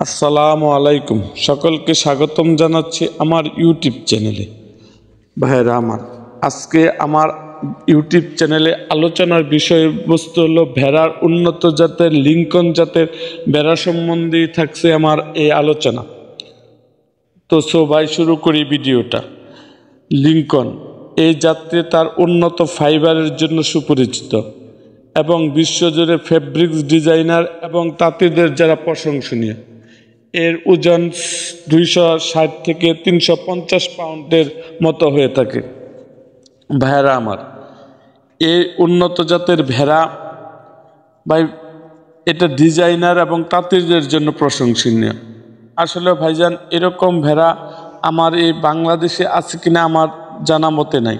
আসসালামু আলাইকুম। সকলকে স্বাগতম জানাচ্ছি আমার ইউটিউব চ্যানেলে। ভাইরা আমার, আজকে আমার ইউটিউব চ্যানেলে আলোচনার বিষয়বস্তু হলো ভেড়ার উন্নত জাতের লিঙ্কন জাতের ভেড়া সম্বন্ধেই থাকছে আমার এই আলোচনা। তো ভাই শুরু করি ভিডিওটা। লিঙ্কন এই জাতটি তার উন্নত ফাইবারের জন্য সুপরিচিত এবং বিশ্বজুড়ে ফেব্রিক্স ডিজাইনার এবং তাঁতিদের যারা প্রশংসনীয়। এর ওজন 260 থেকে 350 পাউন্ডের মতো হয়ে থাকে। ভেড়া আমার, এই উন্নত জাতের ভেড়া ভাই, এটা ডিজাইনার এবং তাঁতিদের জন্য প্রশংসনীয়। আসলে ভাইজান, এরকম ভেড়া আমার এই বাংলাদেশে আছে কিনা আমার জানা মতে নাই।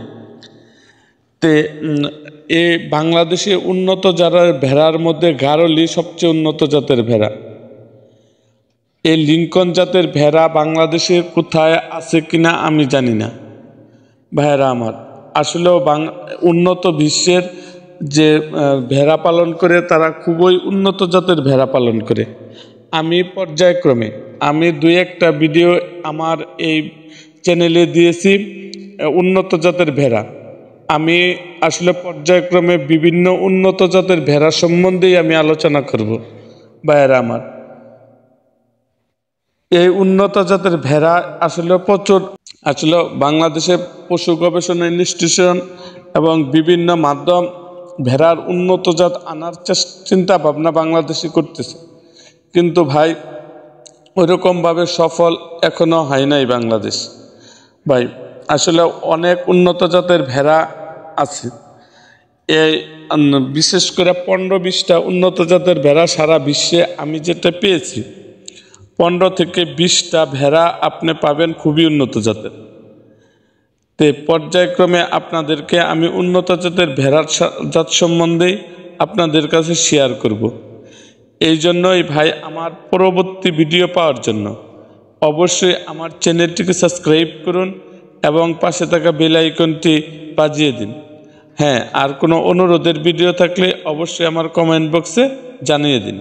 এই বাংলাদেশে উন্নত যারা ভেড়ার মধ্যে গারলি সবচেয়ে উন্নত জাতের ভেড়া। এই লিঙ্কন জাতের ভেড়া বাংলাদেশে কোথায় আছে কিনা আমি জানি না। ভেড়া আমার আসলেও উন্নত বিশ্বের যে ভেড়া পালন করে তারা খুবই উন্নত জাতের ভেড়া পালন করে। আমি পর্যায়ক্রমে আমি 2-1টা ভিডিও আমার এই চ্যানেলে দিয়েছি উন্নত জাতের ভেড়া। আমি আসলে পর্যায়ক্রমে বিভিন্ন উন্নত জাতের ভেড়া সম্বন্ধেই আমি আলোচনা করব। ভাইয়েরা আমার, এই উন্নত জাতের ভেড়া আসলে প্রচুর বাংলাদেশে পশু গবেষণা ইনস্টিটিউশন এবং বিভিন্ন মাধ্যম ভেড়ার উন্নত জাত আনার চিন্তা ভাবনা বাংলাদেশে করতেছে, কিন্তু ভাই ওইরকমভাবে সফল এখনো হয় নাই বাংলাদেশ। ভাই আসলে অনেক উন্নত জাতের ভেড়া আছে। এই বিশেষ করে 15-20টা উন্নত জাতের ভেড়া সারা বিশ্বে আমি যেটা পেয়েছি, 15 থেকে 20টা ভেড়া আপনি পাবেন খুবই উন্নত জাতের। পর্যায়ক্রমে আপনাদেরকে আমি উন্নত জাতের ভেড়ার জাত সম্বন্ধেই আপনাদের কাছে শেয়ার করব। এই জন্যই ভাই, আমার পরবর্তী ভিডিও পাওয়ার জন্য অবশ্যই আমার চ্যানেলটিকে সাবস্ক্রাইব করুন এবং পাশে থাকা বেল আইকনটি বাজিয়ে দিন। হ্যাঁ, আর কোনো অনুরোধের ভিডিও থাকলে অবশ্যই আমার কমেন্ট বক্সে জানিয়ে দিন।